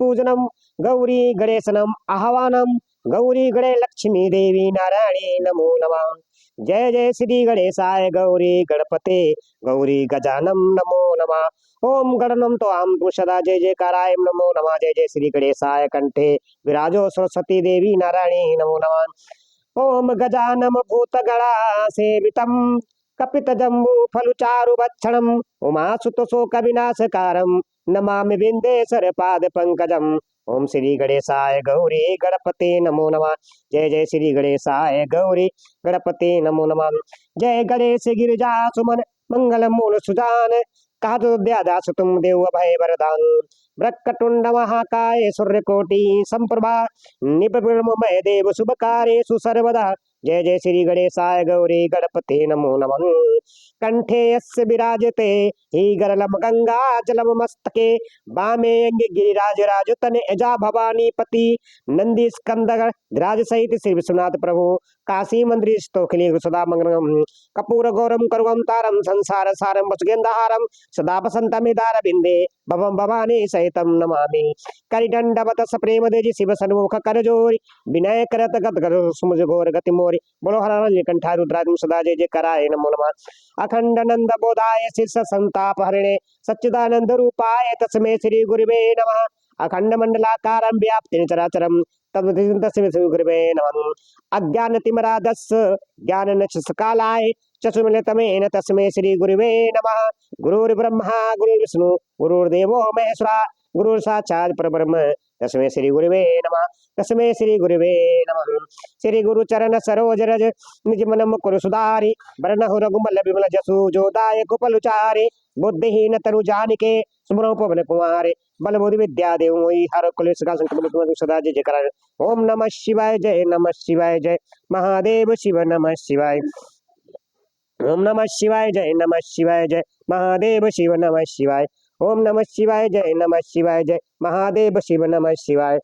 पूजनम गौरी गणेशनम आह्वानम गौरी गणे लक्ष्मी देवी नारायणी नमो नमः। जय जय श्री गणेशाय गौरी गणपते गौरी गजानम नमो नमः। ओम गणनम तो आम तु सदा जय जयकाराय नमो नमः। जय जय श्री गणेशाय कंठे विराजो सरस्वती देवी नारायणी नमो नमः। ओम गजानम भूतगणा सेवितम कपित जम्बू फलुचारु भक्षणम उमासुत शोक विनाशकारम नमामि विंदेश्वर पाद पंकजम। ओम श्री गणेशाय गौरी गणपते नमो नमः। जय जय श्री गणेशाय गौरी गणपते नमो नमः। जय गणेश गिरिजा सुमन मंगल मूल सुजान काजोद्यादास तुम देव भय वरदान। ब्रह्मटुंड महाकाय सूर्यकोटि संप्रभा निपमय देव शुभ कार्येषु सर्वदा। जय जय श्री गणेशाय गौरी गणपते नमो नमः। कंठे यस्य विराजते ही गरलम गंगा जलम मस्तके वामे अंगे गिरिराज राजतने अजा भवानी पति नंदी स्कंद राज सहित श्री विश्वनाथ प्रभु काशी मंदिर स्तोखली सदा मंगलम कपूर गौरम करुगम तारम संसार सारम वसुगेंदाहारम सदा बसंतमिदार बिंदे भवम भवानी सहितम नमामि। करिदंडवत सप्रेम देजी शिव सन्मुख कर जोरी विनय करत गत कर सुमुझ घोर गति मोरी। बोलो हर हर कंठा रुद्रादि सदा जय जय कराय नमो नमः। अखंड नंद बोधाय शीर्ष संताप हरिणे सच्चिदानंद रूपाय तस्मै श्री गुरुवे नमः। अखंड मंडलाकारं व्याप्ति चराचरं तस्मै श्री गुरुवे नमः। अज्ञानतिमिरादस्य ज्ञाननशकालाय चक्षुमिलितमेन तस्मै श्री गुरुवे नमः। गुरुर्ब्रह्मा गुरुर्विष्णु गुरुर्देवो महेश्वरा गुरु साक्षात् परब्रह्म तस्मै श्री गुरुवे नमः। तस्मै श्री गुरुवे नमः। श्री गुरु चरण सरोज रज निज मन मुकुर सुधारि वरनहु रघुमल विमल जसु जोदाय गोपलुचारि। बुद्धिहीन तनु जानिके सुमरो पवन कुमार बल बुद्धि विद्या देव मोहि हर कुलेश का संकल्प सदा जय जयकार। ओम नमः शिवाय जय नमः शिवाय जय महादेव शिव नमः शिवाय। ओम नमः शिवाय जय नमः शिवाय जय महादेव शिव नमः शिवाय। ओम नमः शिवाय जय नमः शिवाय जय महादेव शिव नमः शिवाय।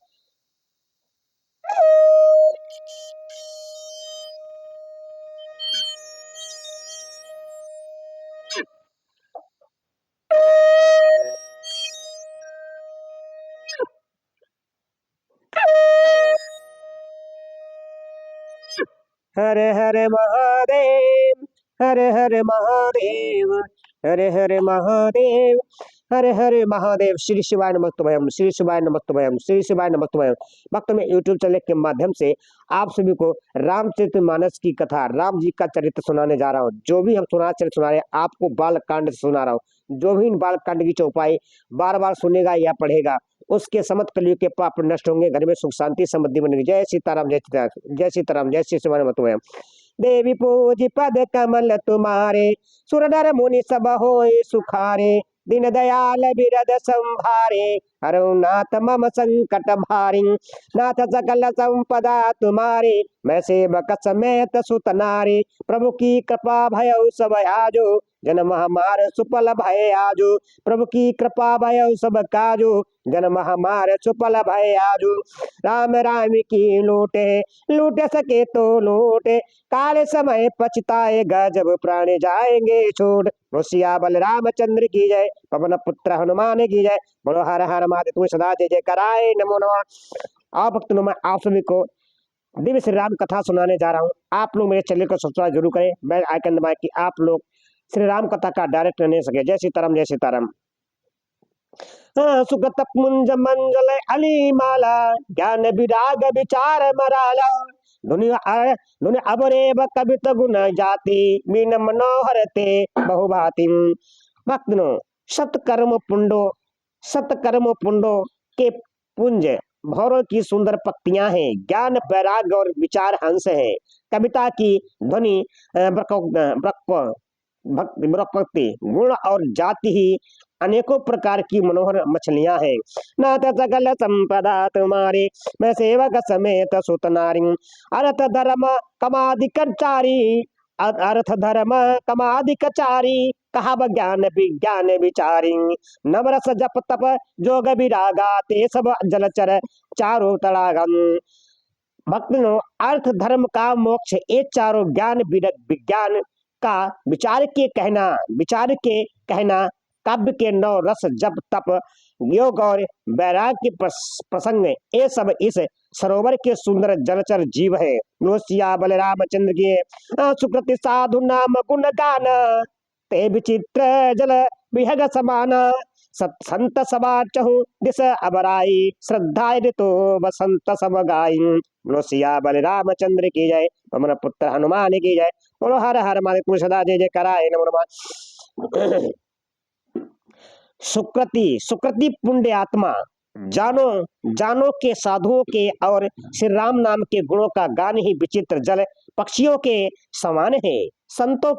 हर हर महादेव हर हर महादेव हर हर महादेव हर हर महादेव। श्री शिवाय नमस्तुभयम श्री शिवाय नमस्तुभयम श्री शिवाय नमस्तुभयम। भक्तों में यूट्यूब चैनल के माध्यम से आप सभी को रामचरितमानस की कथा राम जी का चरित्र सुनाने जा रहा हूँ। जो भी हम चरित्र सुना रहे हैं आपको बाल कांड से सुना रहा हूँ। जो भी इन बाल कांड की चौपाई बार बार सुनेगा या पढ़ेगा उसके समस्त कलयुग के पाप नष्ट होंगे, घर में सुख शांति समृद्धि बनेगी। जय सीताराम जय सीताराम जय सीताराम जय श्री शिवाय नमस्तुभयम। देवी पूज पद कमल तुम्हारे सुर नर मुनि सब होए सुखारे दीन दयाल बिरद संभारे हरौ नाथ मम संकट भारी। नाथ सकल संपदा तुम्हारे मैं सेवक समेत सुत नारी। प्रभु की कृपा भयउ सब आजो जन्म हमार सुपल भय आजो। प्रभु की कृपा भयउ सब काजो जन्म हमार सुपल भय आजो। राम राम की लूटे लूटे सके तो लूटे काले समय पछताए जब प्राण जाएंगे छोड़। सिया बल रामचंद्र की जय पवन पुत्र हनुमान की जय। बोलो हर हर महादेव सदा जय जय कराए नमो नमः। आप भक्तों में आप सभी को दिव्य श्री राम कथा सुनाने जा रहा हूँ। आप लोग मेरे चैनल को सब्सक्राइब जरूर करें, बेल आइकन दबाएं कि आप लोग श्री राम कथा का डायरेक्ट रहने सके। जय सीताराम जय सीताराम। सुगत मुंज मंगल अली माला ज्ञान विराग विचार मराला। दुनिया अबरेब कवित गुण जाति मीन मनोहर ते बहुभाति। भक्तों सतकर्म पुंडो के पुंज भौरों की सुंदर पक्तियां हैं। ज्ञान वैराग्य और विचार हंस है। कविता की ध्वनि भक्ति गुण और जाति ही अनेकों प्रकार की मनोहर मछलियां हैं। नाथ सकल संपदा तुम्हारी मैं सेवक समेत सुत नारी। अर्थ धर्म कमाधिकचारी अर्थ धर्म कमाधिकचारी कहा ज्ञान विज्ञान विचारी। नवरस जप तप जोग विरागा ते सब जलचर चारों तड़ागम। भक्तों अर्थ धर्म का मोक्ष ये चारों ज्ञान विज्ञान का विचार के कहना काव्य के नौ रस जप तप योग और वैराग के प्रसंग ये सब इस सरोवर के सुंदर जलचर जीव है। सिया बलरामचंद्र के सुकृति साधु नाम गुण गान, ते विचित्र जल विहग समान, संत सभा चहु दिस अबराई, श्रद्धा ऋतु बसंत सब गाई। बोलो सिया बलरामचंद्र की जय, पवन पुत्र हनुमान की जय। बोलो हर हर महादेव सदा जय जय कराए नमो नमः। सुकृति सुकृति पुण्य आत्मा, जानो जानो के साधुओं के और श्री राम नाम के गुणों का गान ही विचित्र जल पक्षियों के समान है। संतों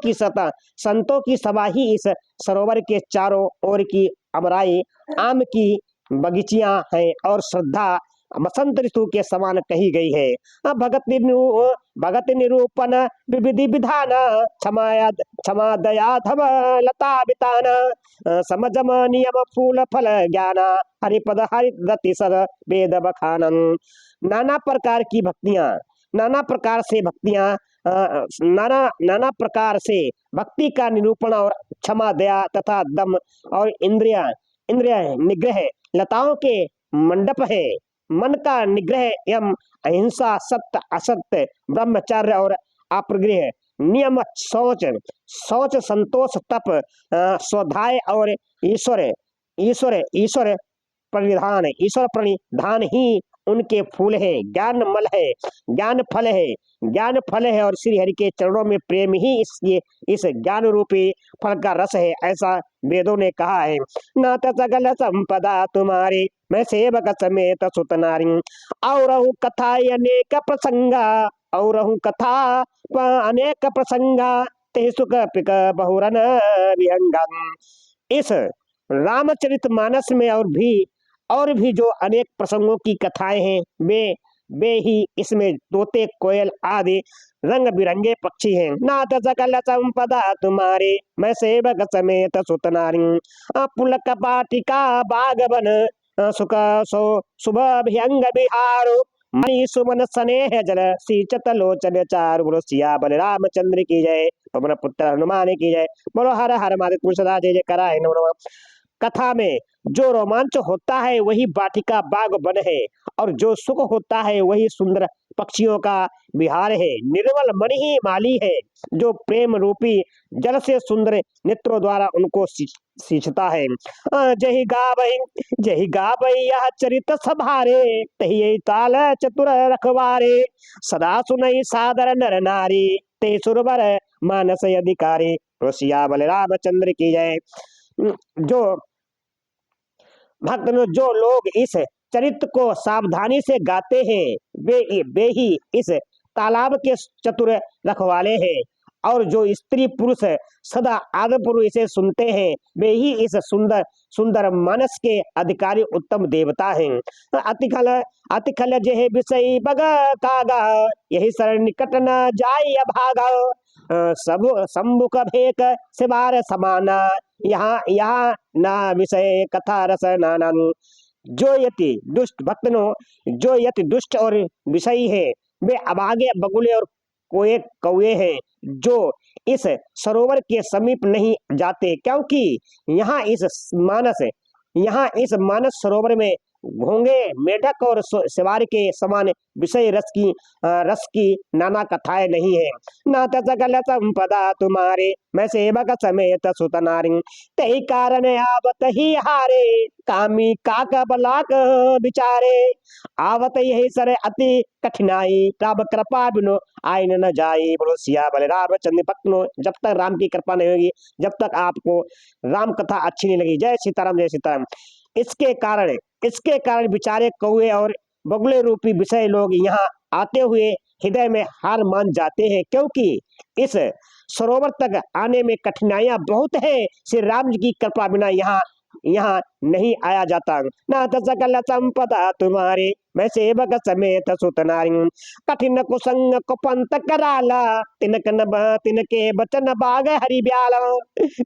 की सभा ही इस सरोवर के चारों ओर की अमराई आम की बगीचियां हैं और श्रद्धा बसंत ऋतु के समान कही गई है। भगत निरूपण विविधि विधान, क्षमा दया धम लता बितान, समझम नियम फूल फल ज्ञान, हरिपद हरिदति सर वेद बखानन। नाना प्रकार की भक्तियां, नाना प्रकार से भक्तियां, नाना प्रकार से भक्ति का निरूपण और क्षमा दया तथा दम और इंद्रिया इंद्रिय निग्रह लताओं के मंडप है। मन का निग्रह एवं अहिंसा, सत्य असत्य, ब्रह्मचर्य और अपरिग्रह, नियम शौच संतोष, तप स्वाध्याय और ईश्वर ईश्वर ईश्वर प्रणिधान ही उनके फूल है। ज्ञान फल है और श्री हरि के चरणों में प्रेम ही इस ज्ञान रूपी फल का रस है, ऐसा वेदों ने कहा है। नाथ सगल संपदा तुम्हारी, मैं सेवक समेत सुत नारी, और कथा अनेक प्रसंगा, और कथा अनेक प्रसंगा, ते सुख पिक बहुरन विहंगम। इस रामचरित मानस में और भी जो अनेक प्रसंगों की कथाएं हैं, वे ही इसमें तोते कोयल आदि रंग बिरंगे पक्षी हैं। नाथ सकल संपदा तुम्हारे, मैं सेवक समेत सुत नारी, पुलक पाटिका बागवन, सुख सो शुभ भयंग बिहारो, मणि सुमन स्नेह जल सींचत लोचन चारु। बोलो सिया बलरामचंद्र की जय, पवन पुत्र हनुमान की जय। बोलो हर हर महादेव सदा जय जय कराए नमो नमः। कथा में जो रोमांच होता है वही वाटिका बाग बन है, और जो सुख होता है वही सुंदर पक्षियों का विहार है। निर्मल मन ही माली है, जो प्रेम रूपी जल से सुंदर नेत्रों द्वारा उनको सींचता है। जही गावई यह चरित सभारे, तही ताल चतुर रखवारे, सदा सुनई सादर नर नारी, ते सुरवर मानस अधिकारी। सिया बलरामचंद्र की जय। जो भक्त जो लोग इस चरित्र को सावधानी से गाते हैं, वे ही इस तालाब के चतुर रखवाले हैं, और जो स्त्री पुरुष सदा आदर पूर्वक इसे सुनते हैं, वे ही इस सुंदर सुंदर मानस के अधिकारी उत्तम देवता हैं। अतिखल जेह विषय बग कागा, यही शरण निकट न जाय भागा, सब सम्मुख भेक सिवार समाना, यहाँ ना विषय कथा रस नानन। जो यति दुष्ट भक्तनो, जो यति दुष्ट और विषयी है, वे अभागे बगुले और कोए कौए हैं, जो इस सरोवर के समीप नहीं जाते, क्योंकि यहाँ इस मानस सरोवर में घोंगे मेढक और सवार के समान विषय रस की नाना कथाएं नहीं है। नाथ सकल संपदा तुम्हारे, मैं सेवक समेत सुत नारी, तही कारण आवत ही हारे, कामी काक बलाक बिचारे, आवत यही सर अति कठिनाई, तब कृपा बिनो आइन न जाई। बोलो सिया बलरामचंद्र। भक्तों, जब तक राम की कृपा नहीं होगी, जब तक आपको राम कथा अच्छी नहीं लगी, जय सीताराम जय सीताराम। इसके कारण बेचारे कौए और बगुले रूपी विषय लोग यहाँ आते हुए हृदय में हार मान जाते हैं, क्योंकि इस सरोवर तक आने में कठिनाइयां बहुत है। श्री राम जी की कृपा बिना यहाँ नहीं आया जाता। नाथ सकल संपदा तुम्हारे, मैं सेवक समेत सुत नारी, कठिन कुसंग को पंत कराला, तिनके बचन बाग हरि ब्याला,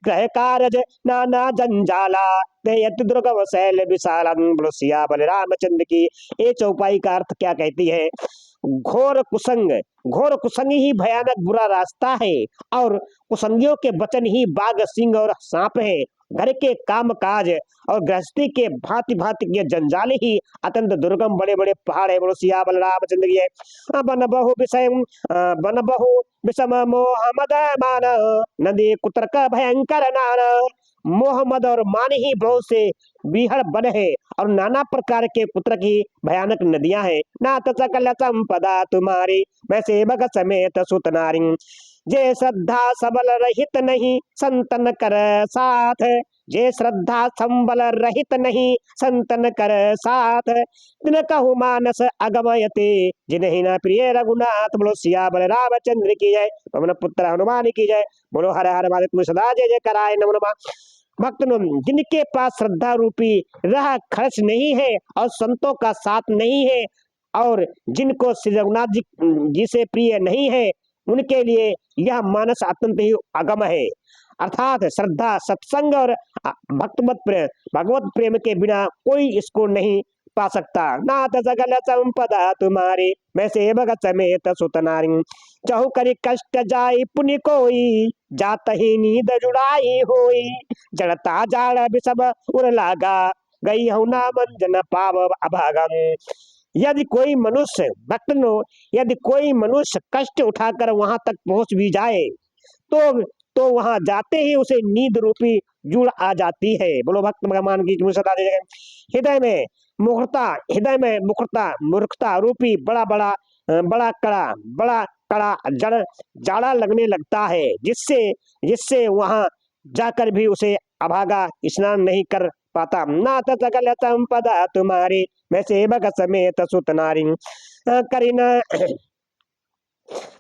ग्रह कारज नाना जंजाला, दुर्गम शैल विशाला। बोलो सिया बलरामचंद्र की। ये चौपाई का अर्थ क्या कहती है? घोर कुसंग ही भयानक बुरा रास्ता है, और कुसंगियों के वचन ही बाघ सिंह और सांप है, घर के काम काज और गृहस्थी के भांति भांति के जंजाल ही अत्यंत दुर्गम बड़े बड़े पहाड़ है। बोलो सियावर रामचंद्र की है। बन बहु विषय बन बहु विषम मोह मद मान, नदी कुतर्क भयंकर नाना। मोह मद और मान ही बहुत से बीहड़ बन है और नाना प्रकार के पुत्र की भयानक नदियां हैं। नाथ सकल संपदा तुम्हारी, मैं सेवक समेत सुत नारी। जे श्रद्धा सबल रहित नहीं संतन कर साथ, जे श्रद्धा संबल रहित नहीं संतन कर साथ। दिन कहु मानस अगमयते, जिन्हीं न प्रिय रघुनाथ। बोलो सियावर रामचंद्र की जय, पवन पुत्र हनुमान की जय। बोलो हर हर महादेव सदा जय जय कराय नमो नमः। भक्तों, जिनके पास श्रद्धा रूपी रह खर्च नहीं है और संतों का साथ नहीं है और जिनको श्री रघुनाथ जी से प्रिय नहीं है, उनके लिए यह मानस अत्यंत ही अगम है। अर्थात श्रद्धा, सत्संग और भगवत प्रेम के बिना कोई इसको नहीं पा सकता। नाथ सगल संपदा तुम्हारी, मैं सेवक समेत सुत नारी। चहु करी कष्ट जाई पुण्य कोई, जात ही नींद जुड़ाई होई। जड़ता जाड़ बिसब उर लागा, गई हूं ना मंजन पाव अभागम। यदि कोई मनुष्य भक्तनो, यदि कोई मनुष्य कष्ट उठाकर वहां तक पहुंच भी जाए तो वहां जाते ही उसे नींद रूपी जुड़ आ जाती है। बोलो भक्त भगवान की सदा जय। हृदय में मूर्खता रूपी बड़ा कड़ा जड़ जाड़ा लगने लगता है, जिससे जिससे वहां जाकर भी उसे अभागा स्नान नहीं कर पाता। नाथ सकल संपदा तुम्हारी, मैं सेवक समेत सुत नारी।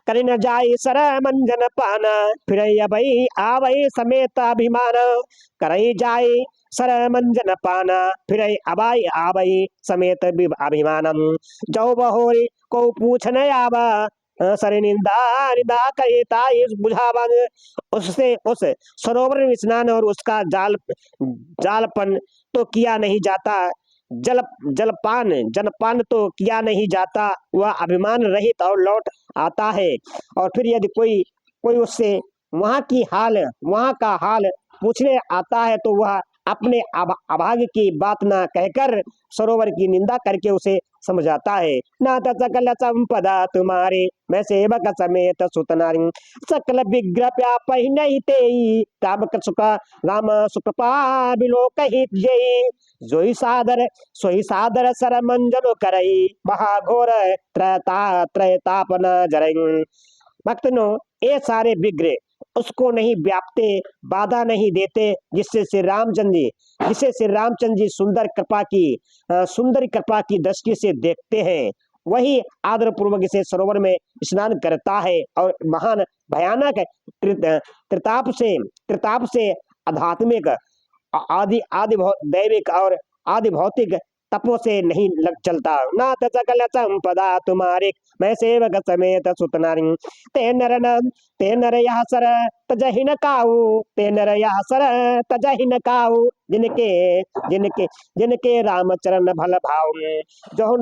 करिन जाई सर मंजन पाना, फिर अभई आवई समेत अभिमान। करई जाई सर मंजन पाना, फिर अबाई आवई समेत अभिमानम। जो बहोरी को पूछ न आवा, सर निंदा निंदा करे ताई बुझावन। उससे उस सरोवर में स्नान और उसका जालपन तो किया नहीं जाता, जलपान तो किया नहीं जाता। वह अभिमान रहित और लौट आता है। और फिर यदि कोई कोई उससे वहां का हाल पूछने आता है तो वह अपने अभाग की बात ना कहकर सरोवर की निंदा करके उसे समझाता है। नाथ सकल संपदा तुम्हारी, मैं सेवक समेत सुत नारी। सकल विग्रह व्यापहि नहीं तेई, राम सुख बिलोक हित जई। सोई सादर सर मंजन करई, महाघोर त्रयताप न जरई। भक्तनो, ये सारे विग्रह उसको नहीं व्यापते, बाधा नहीं देते, जिससे श्री रामचंद्र जी सुंदर कृपा की दृष्टि से देखते हैं। वही आदर पूर्वक इसे सरोवर में स्नान करता है और महान भयानक त्रिताप से आध्यात्मिक आदि आदि दैविक और आदि भौतिक तपो से नहीं लग चलता। नाथ सकल संपदा तुम्हारी, मैं सेवक समेत सुत नारी। ते नर यह सर तजहि न काऊ, ते नर यह सर तजहि न काऊ। जिनके राम चरण भल भाव, जो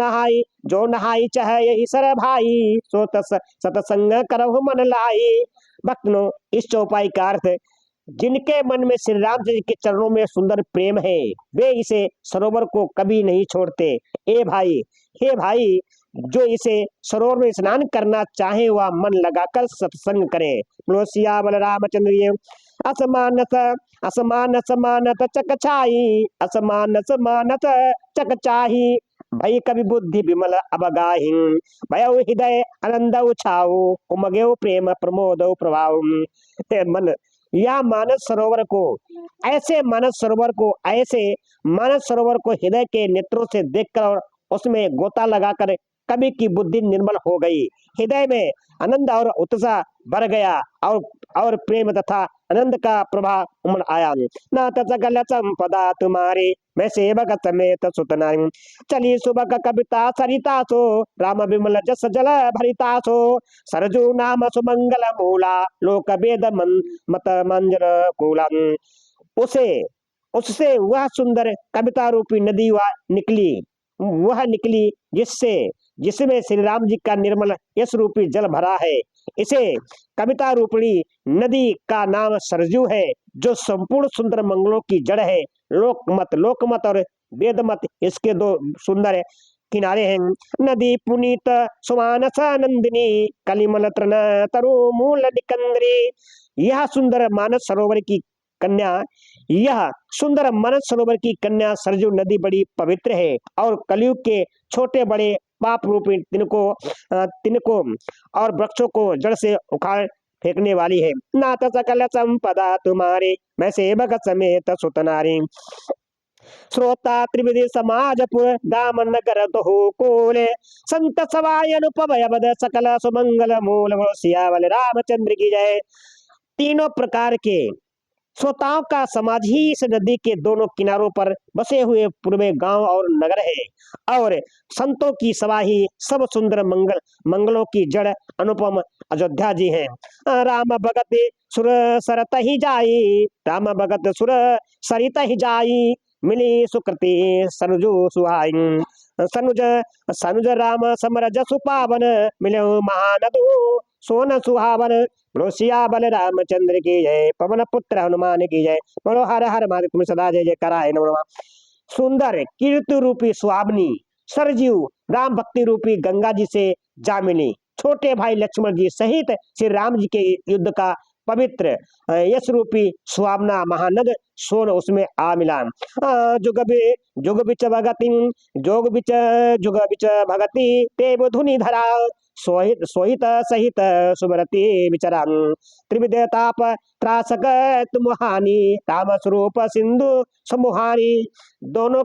नहाई चाहे यही सर भाई। सो सतसंग करहु मन लाई। भक्तनो, इस चौपाई का अर्थ, जिनके मन में श्री राम जी के चरणों में सुंदर प्रेम है, वे इसे सरोवर को कभी नहीं छोड़ते। हे भाई, जो इसे सरोवर में स्नान करना चाहे वह मन लगाकर सत्संग करे। बोलो सियावर रामचंद्र। असमान समानत चकचाई, असमान समानत चकचाही। भई कवि बुद्धि विमल अबगाहि, भयो हृदय आनंद उछाऊ। उमगेव प्रेम प्रमोद प्रभाव। मन या मानस सरोवर को हृदय के नेत्रों से देखकर और उसमें गोता लगाकर कवि की बुद्धि निर्मल हो गई। हृदय में आनंद और उत्साह भर गया और प्रेम तथा आनंद का प्रभाव उमड़ आया। नाथ सकल संपदा तुम्हारी, मैं सेवक समेत सुत नारी। चली सुबह कविता सरिता सो, राम विमल जस जल भरिता सो। सरजू नाम सुमंगल मूला, लोक वेद मत मंजन कूला। उससे वह सुंदर कविता रूपी नदी वह निकली जिसमें श्री राम जी का निर्मल यश रूपी जल भरा है। इसे कविता रूपणी नदी का नाम सरजू है, जो संपूर्ण सुंदर मंगलों की जड़ है। लोकमत और वेदमत इसके दो सुंदर किनारे हैं। नदी पुनीत सुमानस नंदिनी, कलिमल तृण तरु मूल निकंदरी। यह सुंदर मानस सरोवर की कन्या यह सुंदर मानस सरोवर की कन्या सरजू नदी बड़ी पवित्र है और कलयुग के छोटे बड़े पाप रूपी तिनको और वृक्षों को जड़ से उखाड़ फेंकने वाली है। नाथ सकल संपदा तुम्हारी, मैं सेवक समेत सुतनारी। श्रोता त्रिविधि समाजपुर, दामन नगर दो कोले, संत सवाय अनुपवय बद सकल सुमंगल मूल। सियावल रामचंद्र की जय। तीनों प्रकार के श्रोताओं का समाज ही इस नदी के दोनों किनारों पर बसे हुए पूर्वे गांव और नगर है, और संतों की सभा ही सब सुंदर मंगलों की जड़ अनुपम अयोध्या जी हैं। राम भगत सुर सरत ही जाई, राम भगत सुर सरित ही जाई, मिली सुकृति सनुजु सुहाई। सनुज सनुज राम समर जसु पावन, मिले महानदो सोन सुहावन। सिया बल रामचंद्र की जय, पवन पुत्र हनुमान की जय। बोलो हर हर महादेव, तुम्हें सदा जय जयकाराय नमो नमः। सुंदर कीर्ति रूपी स्वामिनी सरजू राम भक्ति रूपी गंगा जी से जा मिली। छोटे भाई लक्ष्मण जी सहित श्री राम जी के युद्ध का पवित्र यश रूपी स्वामना महानद सोन उसमें आ मिला। जुग जुग बिच भगति, जुग बिच भगति तेव धुनि धरा, सोहित सहित सुमरति विचरा। त्रिविध ताप त्रासक तुम हानि, राम स्वरूप सिंधु समुहारी। दोनों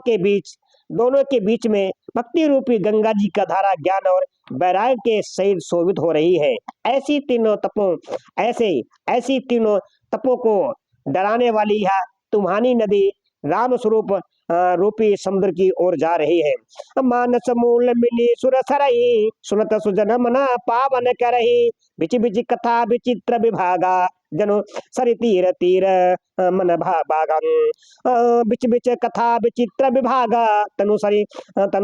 के बीच में भक्ति रूपी गंगा जी का धारा ज्ञान और वैराग्य के सहित शोभित हो रही है। ऐसी तीनों तपों को डराने वाली यह तुम्हारी नदी राम स्वरूप रूपी समुद्र की ओर जा रही है। मानस मूल मिली सुर सरई, सुनत सुजन मना पावन करही, बिच बिच कथा विचित्र विभागा, जनो सरि तीर तीर मन भागा। बिच बिच कथा विचित्र विभागा, तनु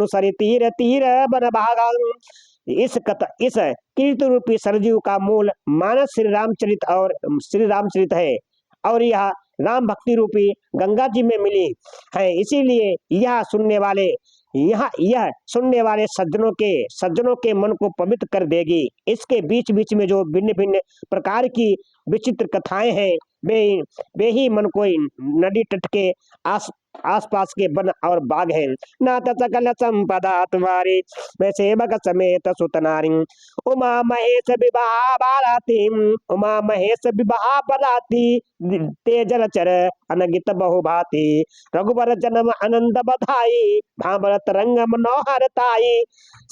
सरि तीर तीर मन भागा। इस कीर्ति रूपी सरजू का मूल मानस श्री रामचरित है, और यह राम भक्ति रूपी गंगा जी में मिली है। इसीलिए यह सुनने वाले सज्जनों के मन को पवित्र कर देगी। इसके बीच बीच में जो भिन्न भिन्न प्रकार की विचित्र कथाएं हैं, वे ही मन को नदी तट के आसपास के वन और बाग हैं। नाथ सकल संपदा तुम्हारी, मैं सेवक समेत सुतनारी। उमा महेश विवाह बाराती, उमा महेश विवाह बराती, तेजल चर अनगित बहुभाती, रघुबर जन्म आनंद बधाई, भांबरत रंग मनोहर ताई।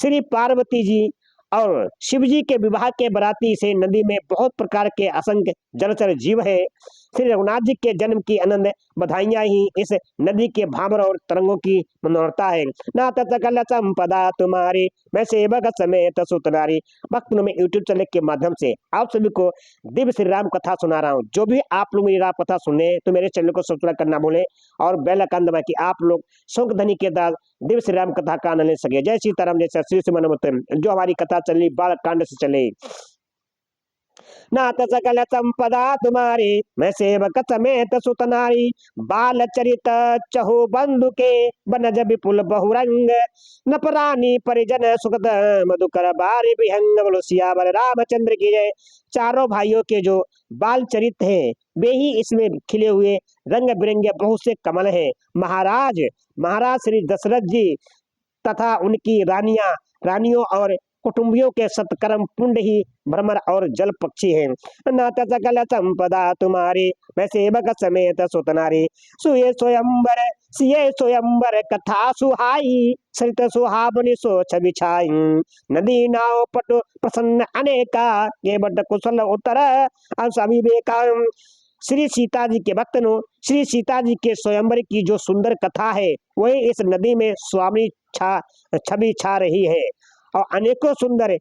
श्री पार्वती जी और शिव जी के विवाह के बराती से नदी में बहुत प्रकार के असंख्य जलचर जीव है। श्री रघुनाथ जी के जन्म की आनंद बधाइयां ही इस नदी के भावर और तरंगों की मनोहरता है। नाथ सकल संपदा तुम्हारी, मैं सेवक समेत सुतनारी। भक्तों में यूट्यूब चैनल के माध्यम से आप सभी को दिव्य श्री राम कथा सुना रहा हूँ। जो भी आप लोग मेरी राम कथा सुने तो मेरे चैनल को सब्सक्राइब करना भूले और बेल आइकन दबा कि आप लोग शोक ध्वनि के साथ दिव्य श्री राम कथा का आनंद ले सके। जय सीताराम, जय श्री श्री जो हमारी कथा चली बाल कांड से चले। नाथ सकल संपदा तुम्हारी, मैं सेवक समेत सुतनारी। बाल चरित चहु बंधु के, बनज विपुल बहुरंग, नपरानी परिजन सुखद मधुकर बारी विहंग। बोलो सियावर रामचंद्र की जय। चारों भाइयों के जो बाल चरित हैं, वे ही इसमें खिले हुए रंग बिरंगे बहुत से कमल हैं। महाराज श्री दशरथ जी तथा उनकी रानियों और कुटुंबियों के सत्कर्म पुण्य ही भ्रमर और जल पक्षी हैं। नाथ सकल संपदा तुम्हारी, मैं सेवक समेत सुतनारी। सुये स्वयंवर कथा सुहाई, सरित सुहावनी सो छवि छाई। नदी नाव पटु प्रसन्न अनेका, ये बड कुशल उत्तर अविवेका। श्री सीता जी के भक्तों, श्री सीता जी के स्वयंवर की जो सुंदर कथा है, वही इस नदी में स्वामी छवि छा रही है, और अनेकों सुंदर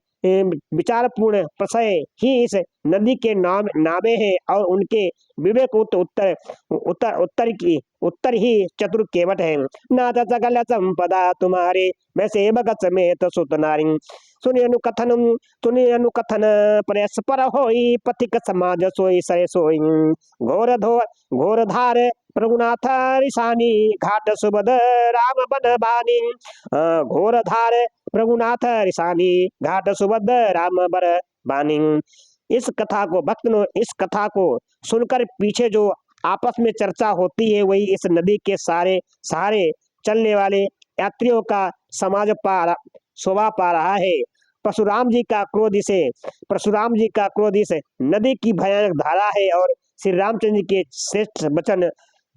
विचारपूर्ण प्रशय ही इस नदी के नामे हैं और उनके विवेक उत्तर उत्तर उत्तर की उत्तर ही चतुर केवट है। नाथ सकल संपदा तुम्हारे मैं सेवक समेत सुत नारी। सुनि अनुकथन सुनि अनुकथन परस्पर होई पथिक समाज सोई सरे सोई। घोर धो घोर धार रघुनाथ रिसानी घाट सुबद राम बन बानी। घोर धार रघुनाथ रिसानी घाट सुबद राम बर बानी। इस कथा को सुनकर पीछे जो आपस में चर्चा होती है वही इस नदी के सारे सहारे चलने वाले यात्रियों का समाज शोभा पा रहा है। परशुराम जी का क्रोध इस नदी की भयानक धारा है और श्री रामचंद्र जी के श्रेष्ठ वचन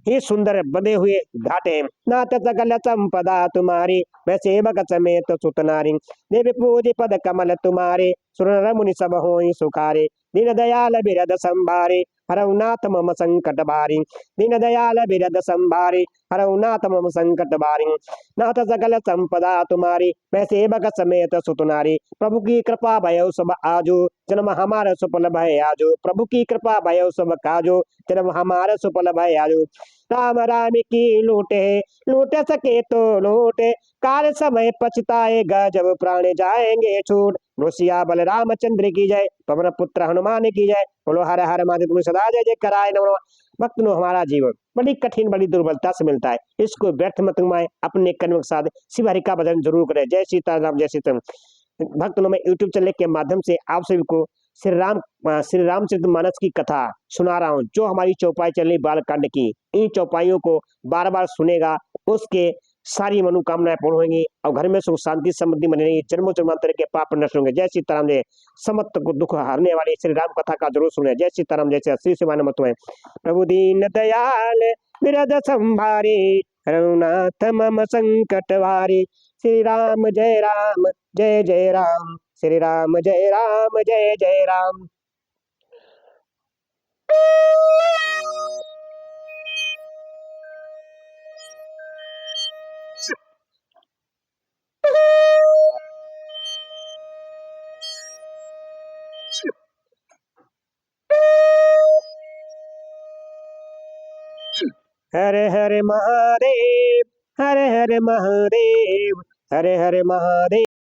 ही सुंदर बने हुए घाटे। नाथ सकल संपदा तुम्हारी मैं सेवक समेत सुत नारी। देवी पूज पद कमल तुम्हारे सुर मुनि सब होई सुखारे। दीन दयाल बिरद संभारे हरउनाथ मम संकट बारी। दीन दयाल बिरद संभारे हरउनाथ मम संकट बारी। नाथ सकल संपदा तुम्हारी मैं सेवक समेत सुत नारी। प्रभु की कृपा भयो सब आजो जन्म हमारा सुफल भय आजो। प्रभु की कृपा भयो सब काजो जन्म हमारा सुफल भय आजो। राम राम की लूटे लूट सके तो लूटे काल समय पछताएगा जब प्राण जाएंगे छूट। सिया बल रामचंद्र की जय पवन पुत्र हनुमान की जय। बोलो हर हर महादेव सदा जय जय कराए नमो। भक्त नो हमारा जीवन बड़ी कठिन बड़ी दुर्बलता से मिलता है, इसको व्यर्थ मत गवाएं, अपने कर्म के साथ शिव हरि का भजन जरूर करें। जय सीताराम जय सीताराम। भक्त मैं यूट्यूब चैनल के माध्यम से आप सभी को श्री रामचरितमानस की कथा सुना रहा हूँ, जो हमारी चौपाई चल रही बालकांड की। इन चौपाइयों को बार बार सुनेगा उसके सारी मनोकामनाएं पूर्ण होंगी और घर में सुख शांति समृद्धि बनी रहेगी। जन्मों जन्मांतर के पाप नष्ट होंगे। जय सीताराम जय। समस्त को दुख हरने वाली श्री राम कथा का जरूर सुने। जय सीताराम जय श्री शिवान मत। प्रभु दीन दयाल बिरद संभारे रघुनाथ मम संकट वारे। श्री राम जय राम श्री राम जय जय राम। हर हर महादेव हर हर महादेव हर हर महादेव।